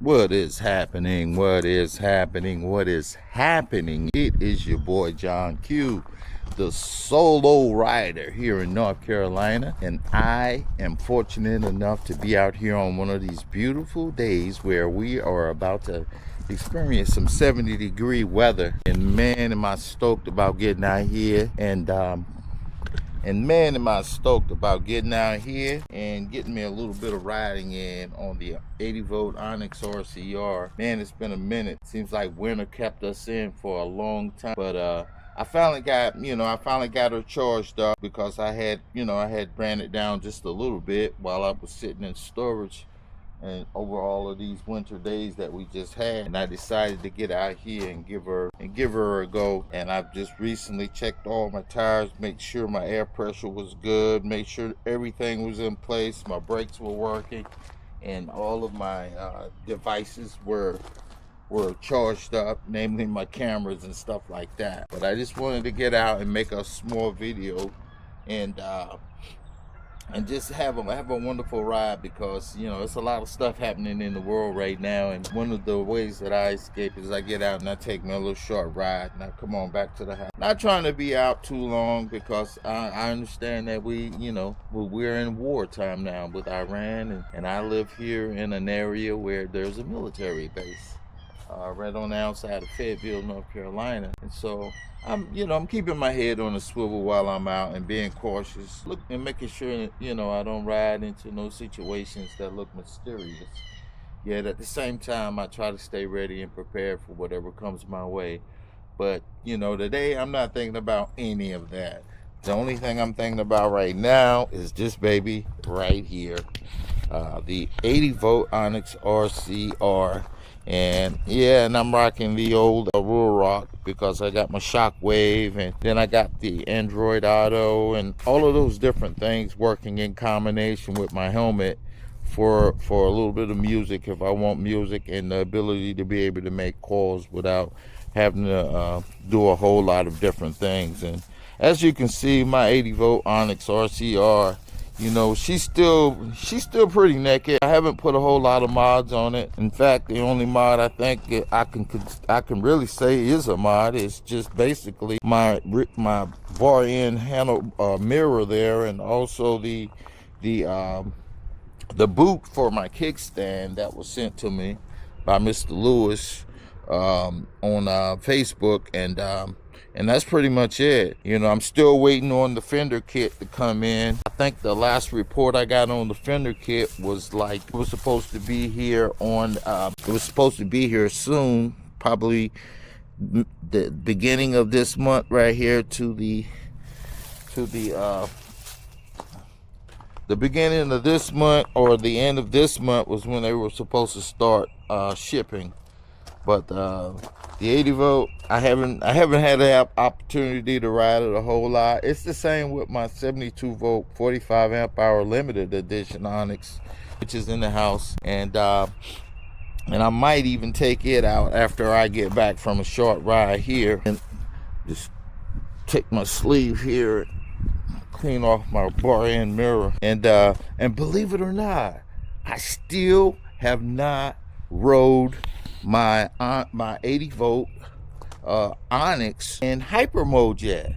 What is happening? What is happening? What is happening? It is your boy John Q, the solo rider here in North Carolina, and I am fortunate enough to be out here on one of these beautiful days where we are about to experience some 70-degree weather. And man, am I stoked about getting out here and man, am I stoked about getting out here and getting me a little bit of riding in on the 80 volt Onyx RCR. Man, it's been a minute. Seems like winter kept us in for a long time. But I finally got her charged up because I had ran it down just a little bit while I was sitting in storage and over all of these winter days that we just had, and I decided to get out here and give her a go. And I've just recently checked all my tires, make sure my air pressure was good, make sure everything was in place, my brakes were working, and all of my devices were charged up, namely my cameras and stuff like that. But I just wanted to get out and make a small video and just have a wonderful ride, because it's a lot of stuff happening in the world right now, and one of the ways that I escape is I get out and I take me a little short ride and I come on back to the house. Not trying to be out too long, because I understand that we're in wartime now with Iran, and I live here in an area where there's a military base right on the outside of Fayetteville, North Carolina. And so I'm keeping my head on a swivel while I'm out and being cautious, and making sure that, I don't ride into no situations that look mysterious. Yet at the same time, I try to stay ready and prepared for whatever comes my way. But, today I'm not thinking about any of that. The only thing I'm thinking about right now is this baby right here, the 80 volt Onyx RCR. And I'm rocking the old Rural Rock because I got my Shockwave, and then I got the Android Auto, and all of those different things working in combination with my helmet for a little bit of music if I want music, and the ability to be able to make calls without having to do a whole lot of different things. And as you can see, my 80 volt Onyx RCR, she's still pretty naked. I haven't put a whole lot of mods on it. In fact, the only mod I think I can really say is a mod is just basically my bar end handle mirror there, and also the boot for my kickstand that was sent to me by Mr. Lewis on Facebook, and that's pretty much it. I'm still waiting on the fender kit to come in. I think the last report I got on the fender kit was it was supposed to be here soon, probably the beginning of this month right here to the beginning of this month, or the end of this month was when they were supposed to start shipping. But the 80 volt, I haven't had the opportunity to ride it a whole lot. It's the same with my 72 volt 45 amp hour limited edition Onyx, which is in the house, and I might even take it out after I get back from a short ride here, and just take my sleeve here, clean off my bar end mirror, and believe it or not, I still have not rode my 80 volt Onyx in hyper mode yet.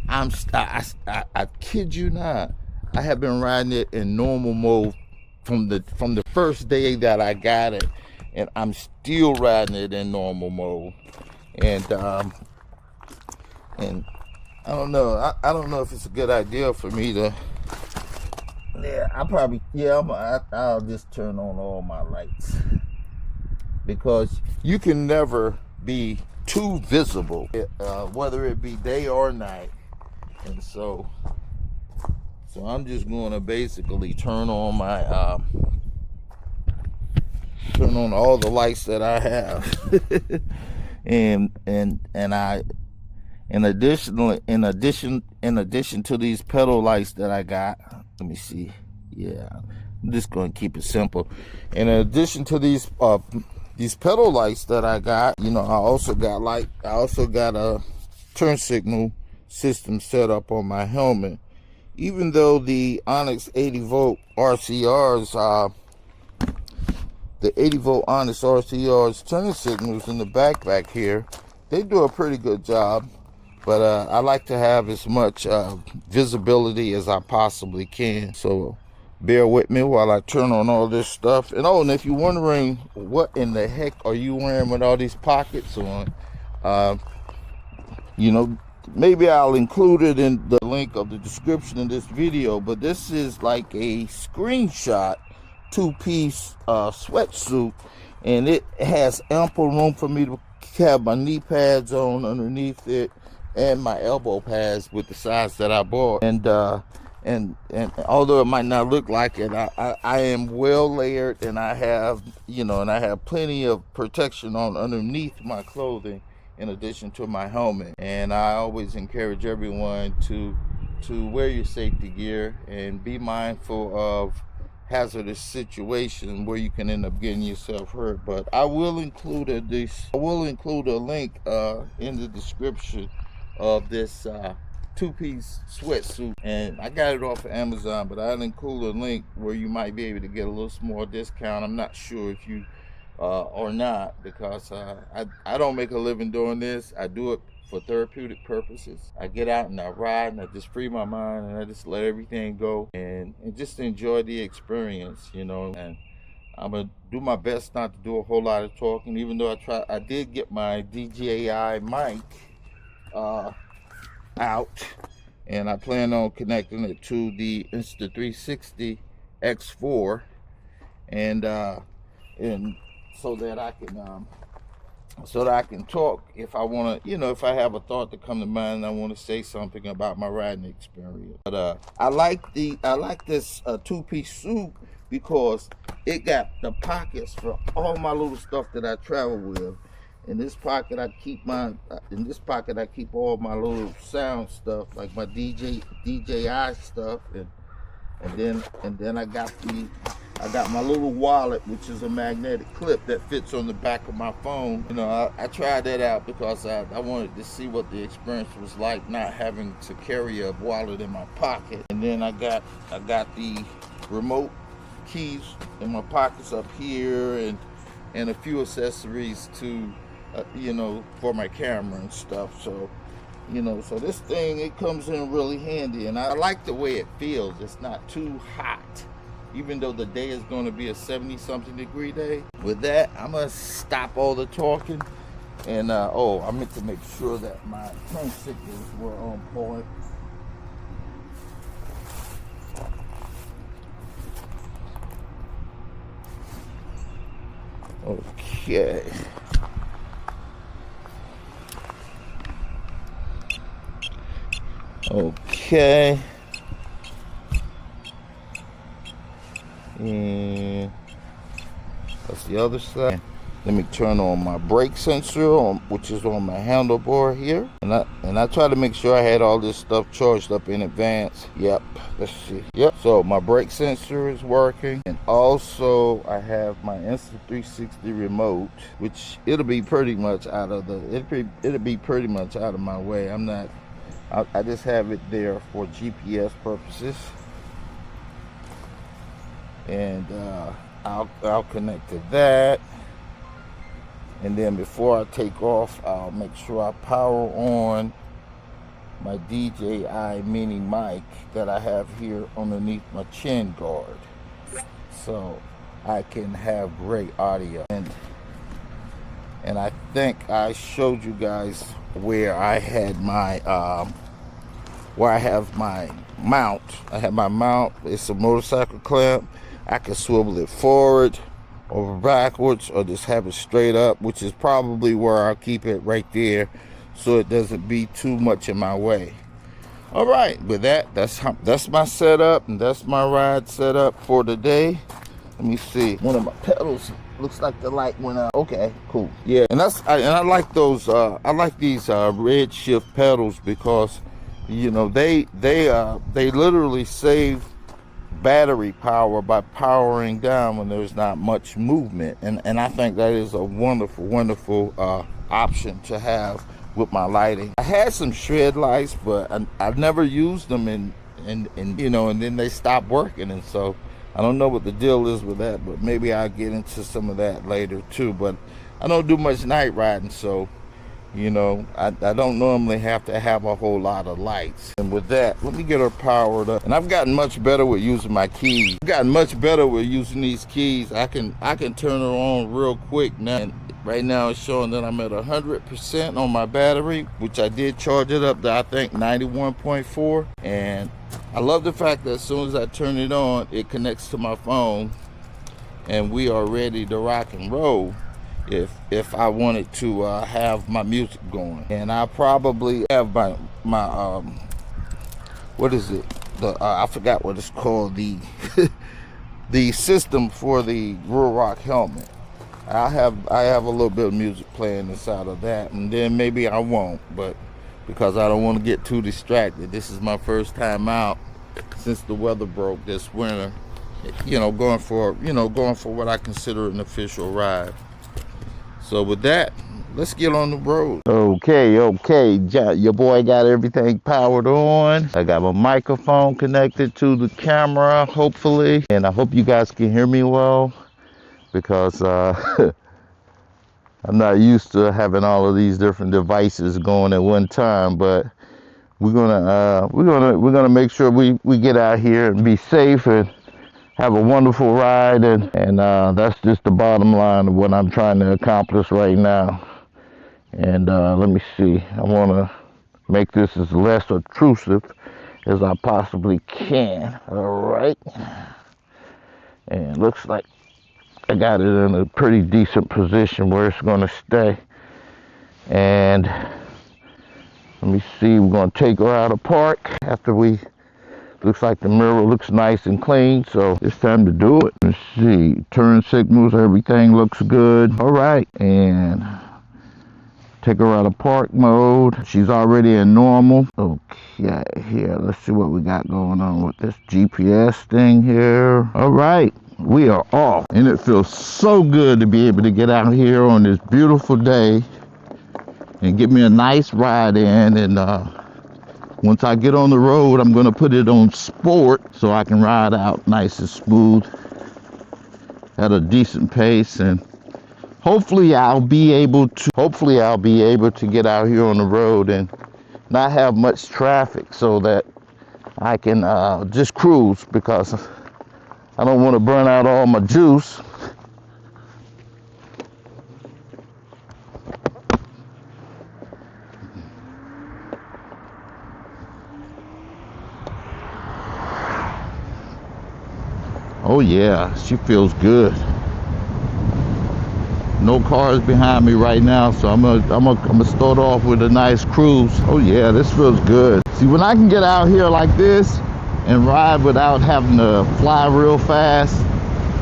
I kid you not, I have been riding it in normal mode from the first day that I got it, and I'm still riding it in normal mode. And I don't know. I don't know if it's a good idea for me to. I'll just turn on all my lights, because you can never be too visible, whether it be day or night. And so I'm just going to basically turn on all the lights that I have, and I, in addition to these pedal lights that I got, let me see. Yeah, I'm just going to keep it simple. In addition to these pedal lights that I got, I also got a turn signal system set up on my helmet. Even though the Onyx 80 volt RCRs the 80 volt Onyx RCR's turn signals in the back here, they do a pretty good job. But I like to have as much visibility as I possibly can. So bear with me while I turn on all this stuff. And oh, and if you're wondering what in the heck are you wearing with all these pockets on, you know, maybe I'll include it in the link of the description of this video. But this is like a screenshot two-piece sweatsuit, and it has ample room for me to have my knee pads on underneath it and my elbow pads with the size that I bought. And although it might not look like it, I am well layered, and I have, you know, and I have plenty of protection on underneath my clothing in addition to my helmet. And I always encourage everyone to wear your safety gear and be mindful of hazardous situation where you can end up getting yourself hurt. But I will include a link in the description of this two-piece sweatsuit, and I got it off of Amazon, but I'll include a link where you might be able to get a little small discount. I'm not sure if you or not, because I don't make a living doing this. I do it for therapeutic purposes. I get out and I ride and I just free my mind and I just let everything go and just enjoy the experience, you know. And I'm gonna do my best not to do a whole lot of talking, even though I did get my DJI mic out, and I plan on connecting it to the Insta360 X4, and so that I can talk if I want to, you know, if I have a thought to come to mind and I want to say something about my riding experience. But I like this two-piece suit because it got the pockets for all my little stuff that I travel with. In this pocket I keep all my little sound stuff, like my DJI stuff, and then I got my little wallet, which is a magnetic clip that fits on the back of my phone. You know, I tried that out because I wanted to see what the experience was like not having to carry a wallet in my pocket. And then I got the remote keys in my pockets up here, and a few accessories to you know, for my camera and stuff. So, you know, so this thing, it comes in really handy, and I like the way it feels. It's not too hot, even though the day is going to be a 70-something degree day. With that, I'm gonna stop all the talking, and oh, I meant to make sure that my turn signals were on point. Okay. Okay. And that's the other side. Let me turn on my brake sensor, which is on my handlebar here. And I try to make sure I had all this stuff charged up in advance. Yep, let's see. Yep, so my brake sensor is working. And also I have my Insta360 remote, which it'll be pretty much out of my way. I just have it there for GPS purposes. And I'll connect to that. And then before I take off, I'll make sure I power on my DJI mini mic that I have here underneath my chin guard, so I can have great audio. And I think I showed you guys where I had my where I have my mount. I have my mount. It's a motorcycle clamp. I can swivel it forward or backwards, or just have it straight up, which is probably where I'll keep it, right there, so it doesn't be too much in my way. All right, with that, that's my setup, and that's my ride setup for today. Let me see. One of my pedals looks like the light went out. Okay, cool. Yeah, and I like those. I like these red shift pedals because, you know, they literally save battery power by powering down when there's not much movement, and I think that is a wonderful option to have with my lighting. I had some shred lights, but I never used them, and you know, and then they stopped working, and so I don't know what the deal is with that, but maybe I'll get into some of that later too. But I don't do much night riding, so you know, I don't normally have to have a whole lot of lights. And with that, let me get her powered up. And I've gotten much better with using my keys. I've gotten much better with using these keys. I can turn her on real quick now. And right now it's showing that I'm at 100% on my battery, which I did charge it up to, I think, 91.4. And I love the fact that as soon as I turn it on, it connects to my phone and we are ready to rock and roll. If I wanted to have my music going, and I probably have my what is it? I forgot what it's called. The the system for the Rural Rock helmet. I have a little bit of music playing inside of that, and then maybe I won't, but because I don't want to get too distracted. This is my first time out since the weather broke this winter. You know, going for what I consider an official ride. So with that, let's get on the road. Okay, your boy got everything powered on. I got my microphone connected to the camera, hopefully. And I hope you guys can hear me well, because I'm not used to having all of these different devices going at one time. But we're gonna make sure we get out here and be safe and have a wonderful ride, and that's just the bottom line of what I'm trying to accomplish right now. And let me see, I want to make this as less obtrusive as I possibly can. All right, and looks like I got it in a pretty decent position where it's going to stay. And let me see, we're going to take her out of park after we looks like the mirror looks nice and clean, so it's time to do it. Let's see, turn signals, everything looks good. All right, and take her out of park mode. She's already in normal. Okay, here, let's see what we got going on with this GPS thing here. All right, we are off, and it feels so good to be able to get out here on this beautiful day and get me a nice ride in. And once I get on the road, I'm going to put it on sport so I can ride out nice and smooth at a decent pace. And hopefully I'll be able to get out here on the road and not have much traffic, so that I can just cruise, because I don't want to burn out all my juice. Oh yeah, she feels good. No cars behind me right now, so I'm gonna start off with a nice cruise. Oh yeah, this feels good. See, when I can get out here like this and ride without having to fly real fast,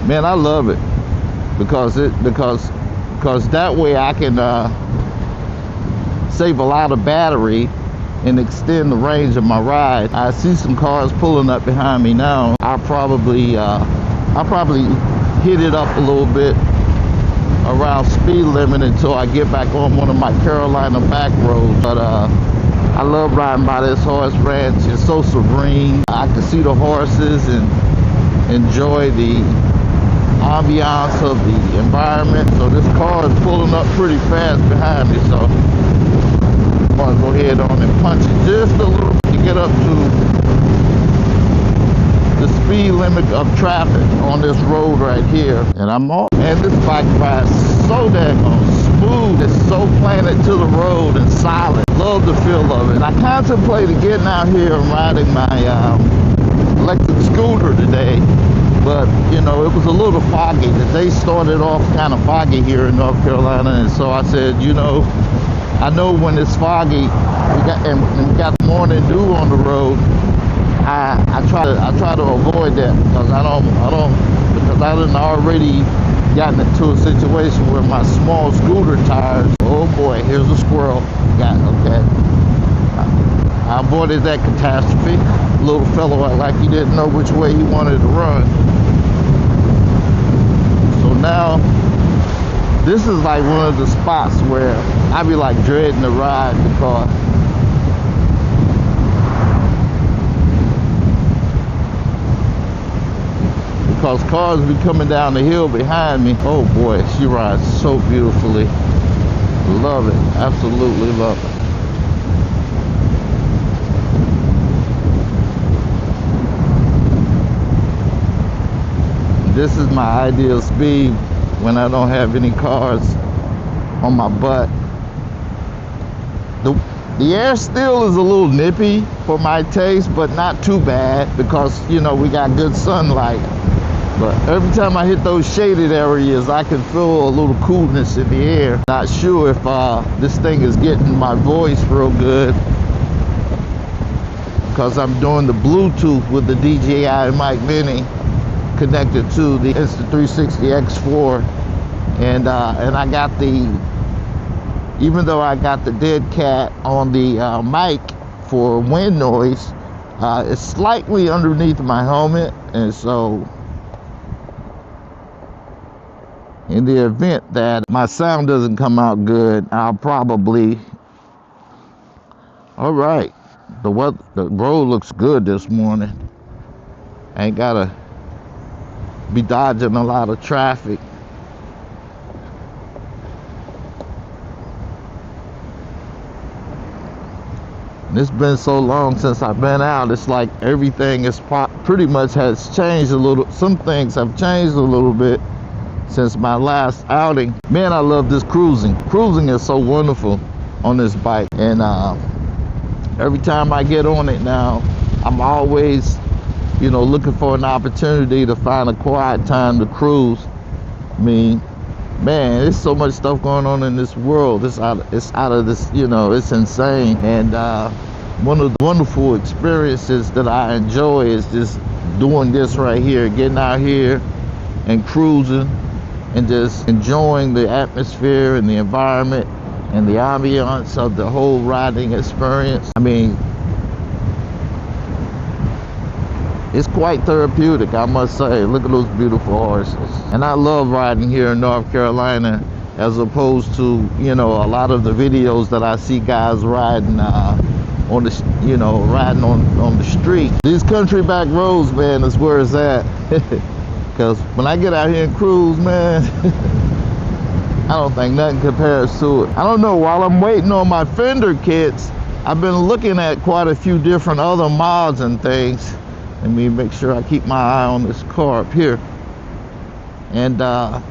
man, I love it. Because that way I can save a lot of battery and extend the range of my ride. I see some cars pulling up behind me now. I'll probably hit it up a little bit around speed limit until I get back on one of my Carolina back roads. But I love riding by this horse ranch. It's so serene. I can see the horses and enjoy the ambiance of the environment. So this car is pulling up pretty fast behind me, so I'm gonna go ahead on and punch it just a little bit to get up to the speed limit of traffic on this road right here. And I'm off. Man, this bike rides so daggone smooth. It's so planted to the road and solid. Love the feel of it. And I contemplated getting out here and riding my electric scooter today, but you know, it was a little foggy. The day started off kind of foggy here in North Carolina, and so I said, you know, I know when it's foggy, we got morning dew on the road. I try to avoid that, because I done already gotten into a situation where my small scooter tires. Oh boy, here's a squirrel. I avoided that catastrophe. Little fellow act like he didn't know which way he wanted to run. So now, this is like one of the spots where I be like dreading the ride, because cars be coming down the hill behind me. Oh boy, she rides so beautifully. Love it, absolutely love it. This is my ideal speed when I don't have any cars on my butt. The air still is a little nippy for my taste, but not too bad because, you know, we got good sunlight. But every time I hit those shaded areas, I can feel a little coolness in the air. Not sure if this thing is getting my voice real good because I'm doing the Bluetooth with the DJI Mic Mini connected to the Insta360 X4, and I got even though I got the dead cat on the mic for wind noise, it's slightly underneath my helmet, and so in the event that my sound doesn't come out good, I'll probably. All right, the road looks good this morning. I ain't gotta be dodging a lot of traffic. And it's been so long since I've been out, it's like everything is pretty much has changed a little. Some things have changed a little bit since my last outing. Man, I love this cruising. Cruising is so wonderful on this bike, and every time I get on it now, I'm always, you know, looking for an opportunity to find a quiet time to cruise. I mean, man, there's so much stuff going on in this world. It's out of this, you know, it's insane. And one of the wonderful experiences that I enjoy is just doing this right here, getting out here and cruising and just enjoying the atmosphere and the environment and the ambiance of the whole riding experience. I mean, it's quite therapeutic, I must say. Look at those beautiful horses. And I love riding here in North Carolina, as opposed to, you know, a lot of the videos that I see guys riding on the, you know, riding on the street. These country back roads, man, is where it's at. Because when I get out here and cruise, man, I don't think nothing compares to it. I don't know, while I'm waiting on my fender kits, I've been looking at quite a few different other mods and things. Let me make sure I keep my eye on this car up here. And I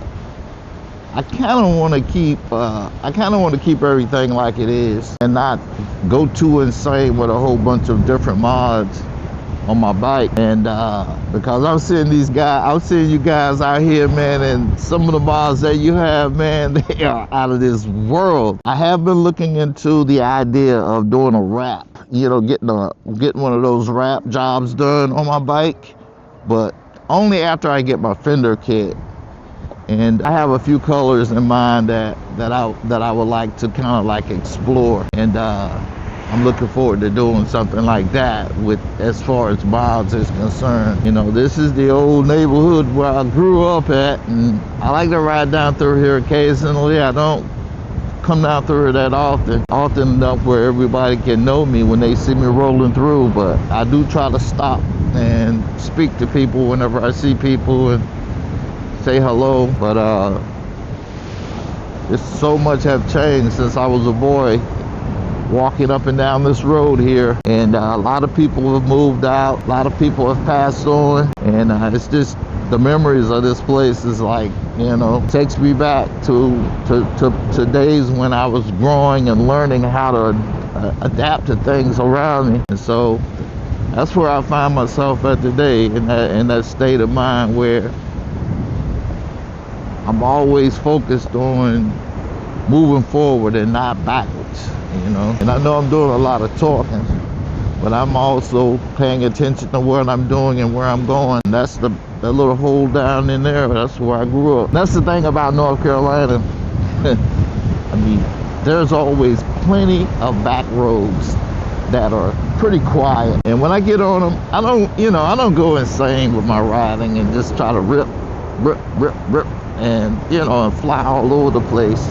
kind of want to keep everything like it is and not go too insane with a whole bunch of different mods on my bike. And because I'm seeing you guys out here, man, and some of the mods that you have, man, they are out of this world. I have been looking into the idea of doing a wrap, you know, getting one of those wrap jobs done on my bike, but only after I get my fender kit. And I have a few colors in mind that I would like to kind of like explore, and I'm looking forward to doing something like that with, as far as mods is concerned. You know, this is the old neighborhood where I grew up at, and I like to ride down through here occasionally. I don't come down through here that often enough where everybody can know me when they see me rolling through, but I do try to stop and speak to people whenever I see people and say hello. But it's so much have changed since I was a boy walking up and down this road here, and a lot of people have moved out, a lot of people have passed on, and it's just the memories of this place is like, you know, takes me back to days when I was growing and learning how to adapt to things around me. And so that's where I find myself at today, in that state of mind where I'm always focused on moving forward and not backwards, you know. And I know I'm doing a lot of talking, but I'm also paying attention to what I'm doing and where I'm going. And that's that little hole down in there, that's where I grew up. That's the thing about North Carolina. I mean, there's always plenty of back roads that are pretty quiet. And when I get on them, I don't go insane with my riding and just try to rip, and, you know, and fly all over the place.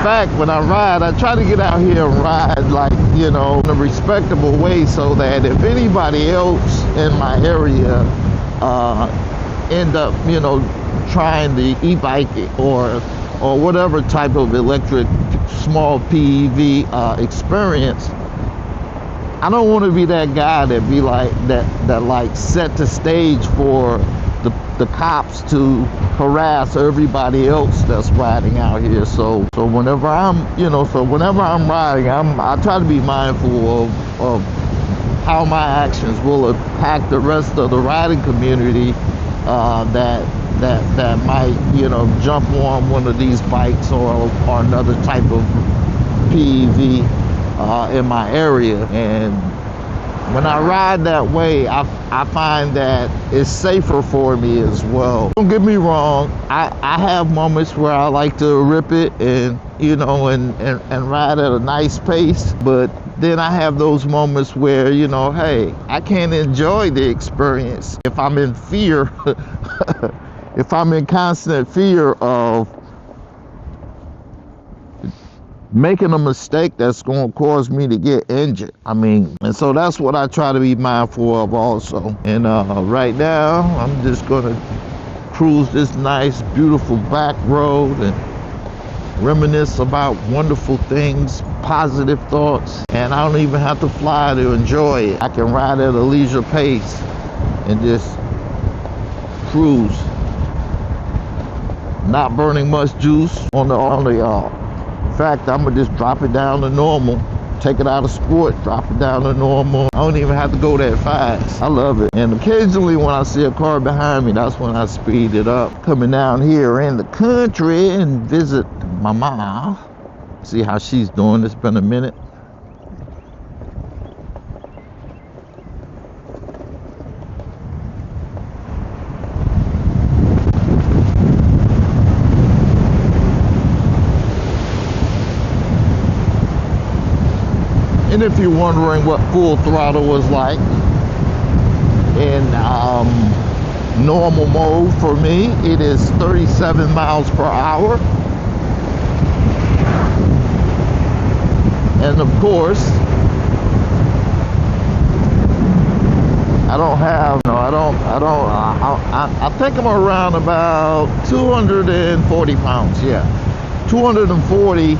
In fact, when I ride, I try to get out here and ride like you know, in a respectable way, so that if anybody else in my area end up, you know, trying the e-bike or whatever type of electric small PEV experience, I don't want to be that guy that be like that like set the stage for the cops to harass everybody else that's riding out here. So whenever I'm riding, I try to be mindful of how my actions will impact the rest of the riding community that might, you know, jump on one of these bikes or another type of PEV in my area. And when I ride that way, I find that it's safer for me as well. Don't get me wrong, I have moments where I like to rip it and, you know, and ride at a nice pace, but then I have those moments where, you know, hey, I can't enjoy the experience if I'm in fear, if I'm in constant fear of making a mistake that's going to cause me to get injured. I mean, and so that's what I try to be mindful of also. And right now, I'm just going to cruise this nice, beautiful back road and reminisce about wonderful things, positive thoughts, and I don't even have to fly to enjoy it. I can ride at a leisure pace and just cruise, not burning much juice on the in fact, I'm gonna just drop it down to normal, take it out of sport, drop it down to normal. I don't even have to go that fast. I love it. And occasionally when I see a car behind me, that's when I speed it up. Coming down here in the country and visit my mom, see how she's doing. It's been a minute. And if you're wondering what full throttle was like in normal mode for me, it is 37 miles per hour. And of course, I don't have, no, I think I'm around about 240 pounds, yeah. 240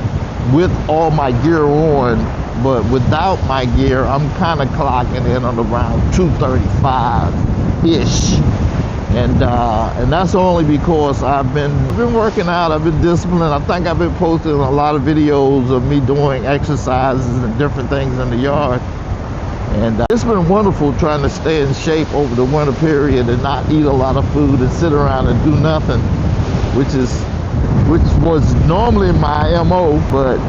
with all my gear on, but without my gear, I'm kind of clocking in on around 235-ish. And that's only because I've been working out, I've been disciplined. I think I've been posting a lot of videos of me doing exercises and different things in the yard. And it's been wonderful trying to stay in shape over the winter period and not eat a lot of food and sit around and do nothing, which was normally my MO, but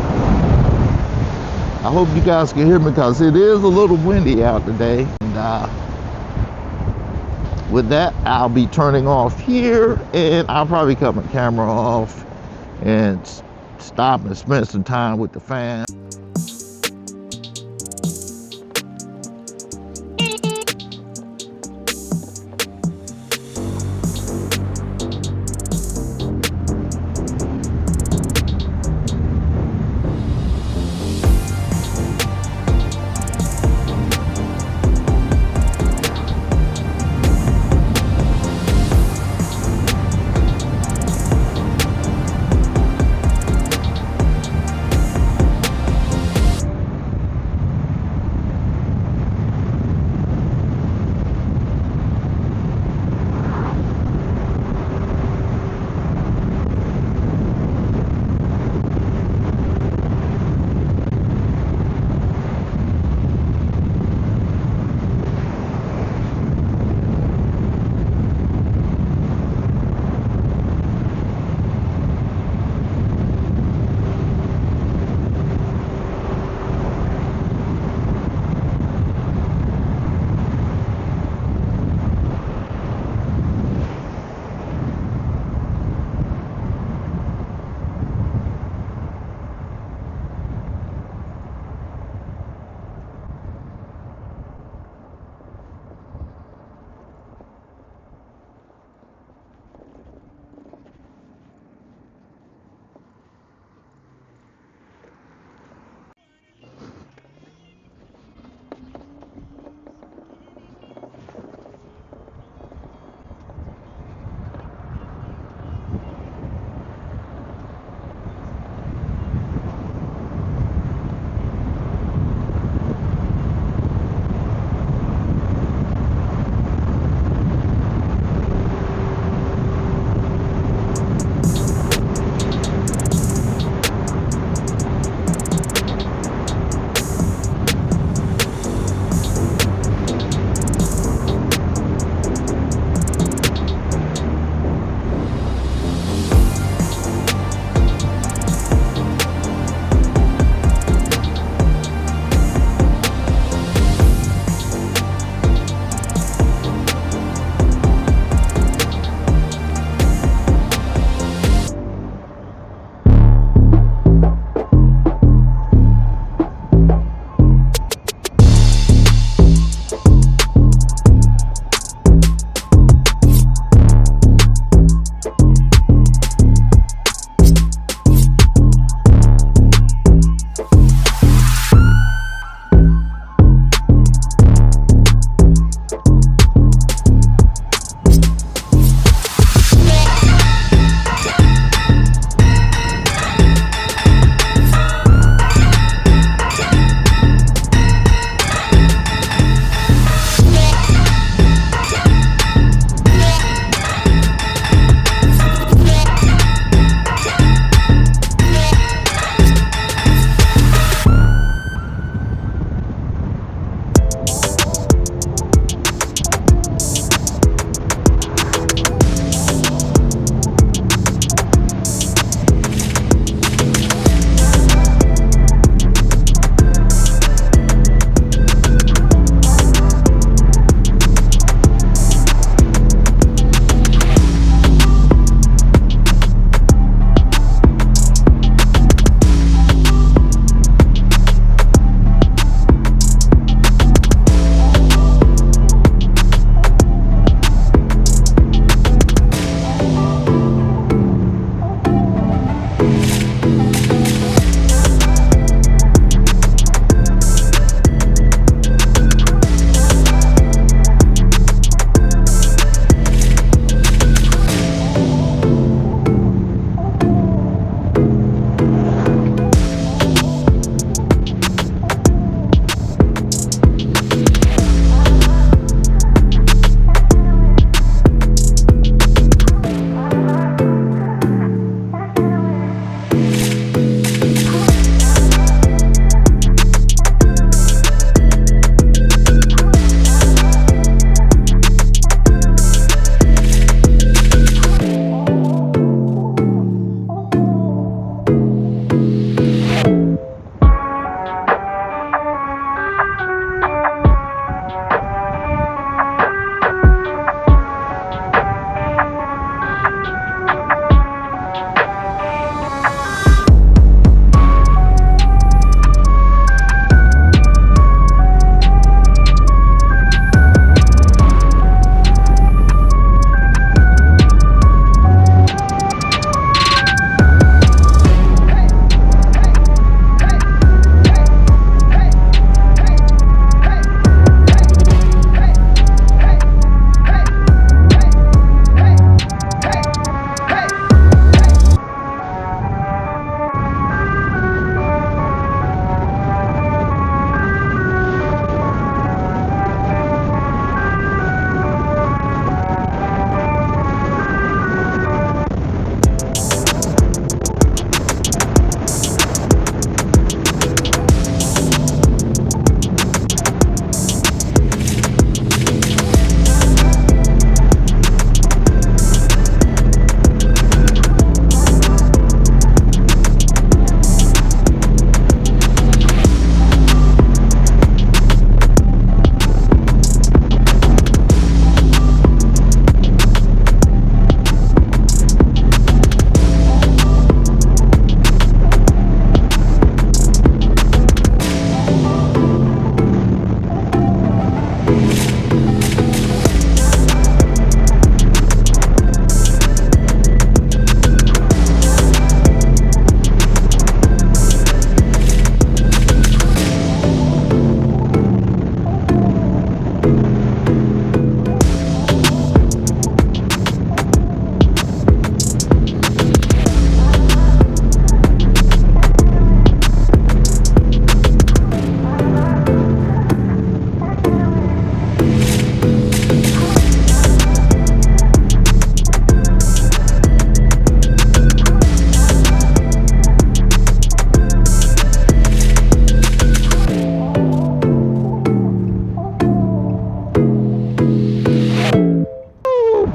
I hope you guys can hear me because it is a little windy out today. And with that, I'll be turning off here, and I'll probably cut my camera off and stop and spend some time with the fam.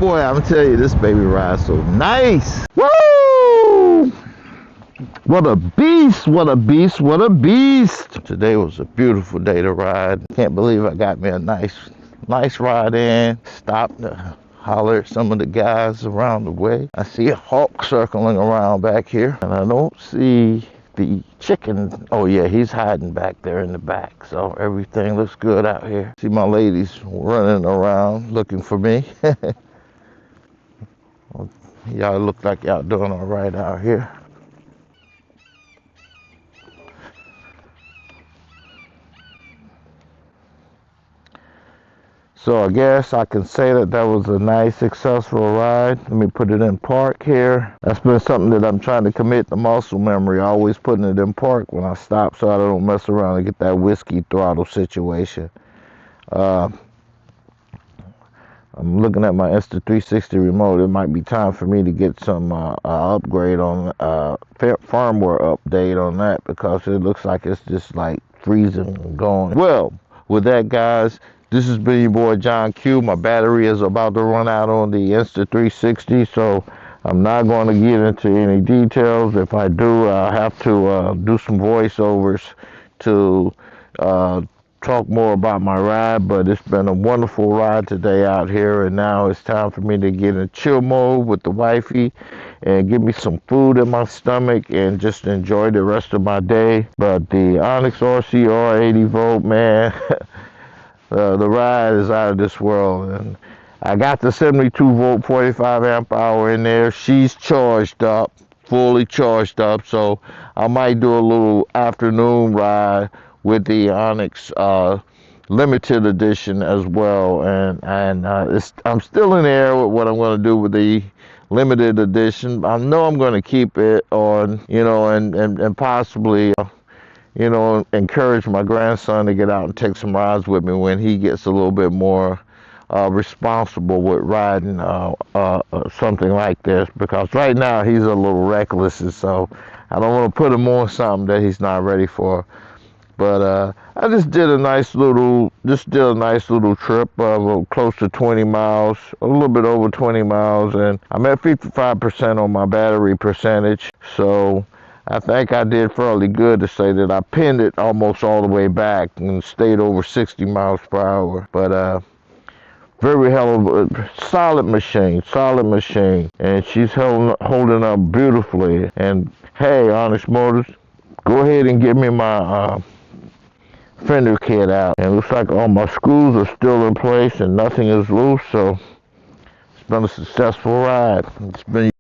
boy, I'm telling you, this baby ride's so nice. Woo! What a beast, what a beast, what a beast. Today was a beautiful day to ride. Can't believe I got me a nice ride in. Stopped to holler at some of the guys around the way. I see a hawk circling around back here, and I don't see the chicken. Oh yeah, he's hiding back there in the back. So everything looks good out here. See my ladies running around looking for me. Y'all look like y'all doing all right out here. So I guess I can say that that was a nice, successful ride. Let me put it in park here. That's been something that I'm trying to commit to muscle memory. Always putting it in park when I stop so I don't mess around and get that whiskey throttle situation. I'm looking at my Insta360 remote. It might be time for me to get some upgrade on firmware update on that, because it looks like it's just like freezing and going. Well, with that, guys, this has been your boy John Q. My battery is about to run out on the Insta360, so I'm not going to get into any details. If I do, I'll have to do some voiceovers to talk more about my ride. But it's been a wonderful ride today out here, and now it's time for me to get in chill mode with the wifey and give me some food in my stomach and just enjoy the rest of my day. But the Onyx RCR 80 volt, man, the ride is out of this world. And I got the 72 volt 45 amp hour in there. She's charged up, fully charged up, so I might do a little afternoon ride with the Onyx limited edition as well. And I'm still in the air with what I'm going to do with the limited edition. I know I'm going to keep it on, you know, and possibly you know, encourage my grandson to get out and take some rides with me when he gets a little bit more responsible with riding something like this, because right now he's a little reckless, and so I don't want to put him on something that he's not ready for. But I just did a nice little trip of close to 20 miles, a little bit over 20 miles, and I'm at 55% on my battery percentage. So I think I did fairly good to say that I pinned it almost all the way back and stayed over 60 miles per hour. But very solid machine, and she's holding up beautifully. And hey, Onyx Motors, go ahead and give me my fender kit out. And it looks like all my screws are still in place and nothing is loose, so it's been a successful ride. It's been